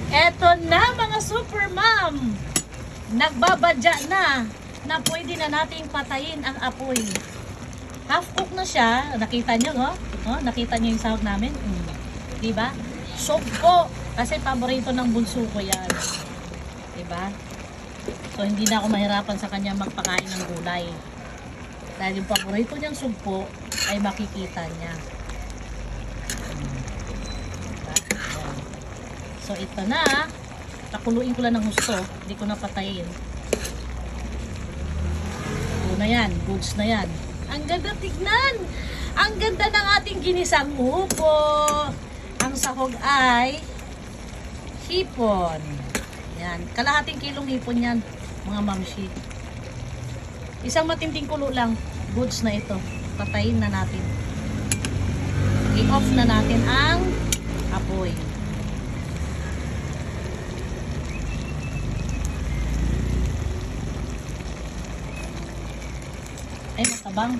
Eto na mga super mom. Nagbabadya na pwede na nating patayin ang apoy. Half cook na siya. Nakita nyo, no? Oh, nakita nyo yung sahog namin? Diba? Sugpo. Kasi paborito ng bunso ko yan. Diba? So, hindi na ako mahirapan sa kanya magpakain ng gulay. Dahil yung paborito niyang sugpo ay makikita niya. Diba? So, ito na. Nakuluin ko lang ng gusto. Hindi ko na patayin. Ito na yan. Goods na yan. Ang ganda tignan! Ang ganda ng ating ginisang upo. Ang sahog ay hipon. Yan. Kalahating kilong hipon yan, mga mamshi. Isang matinding kulo lang. Goods na ito. Patayin na natin. I-off na natin ang apoy. Ay, matabang.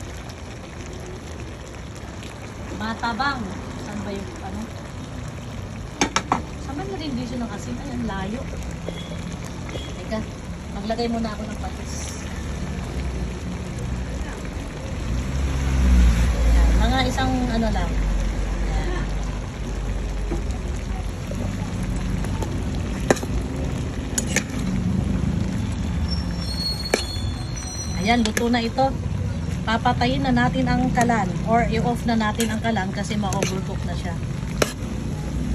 Matabang. Saan ba yung ano? Saan ba na-rendition ng asin? Ay, ang layo. Teka, maglagay muna ako ng patis. Yan, mga isang ano lang. Yan. Ayan, luto na ito. Papatayin na natin ang kalan or i-off na natin ang kalan kasi ma-overcook na siya.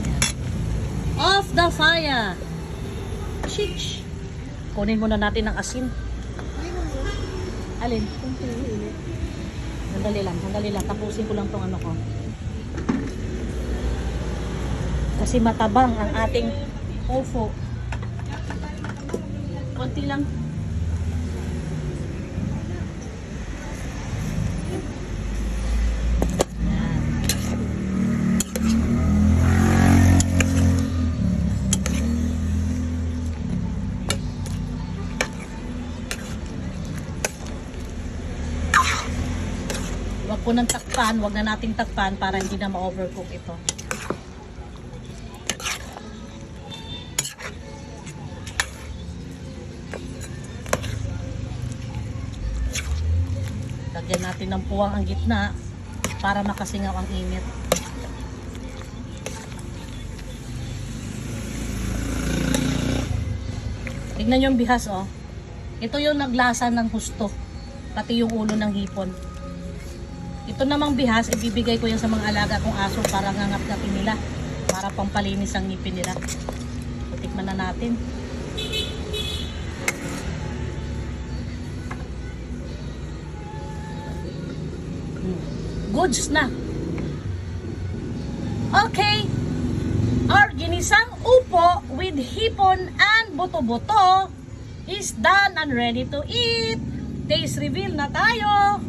Ayan. Off the fire! Shitch! Kunin muna natin ang asin. Alin? Sandali lang. Tapusin ko lang tong ano ko. Kasi matabang ang ating tofu. Konti lang. Wag po nang takpan, wag na nating takpan para hindi na ma-overcook ito. Lagyan natin ng puwang ang gitna para makasingaw ang init. Tignan nyo yung bihas, oh. Ito yung naglasa ng husto, pati yung ulo ng hipon. Ito namang bihas, ibibigay ko yan sa mga alaga kong aso para ngangap-ngapin nila. Para pampalinis ang ngipin nila. Tikman na natin. Goods na. Okay. Our ginisang upo with hipon and buto-buto is done and ready to eat. Taste reveal na tayo.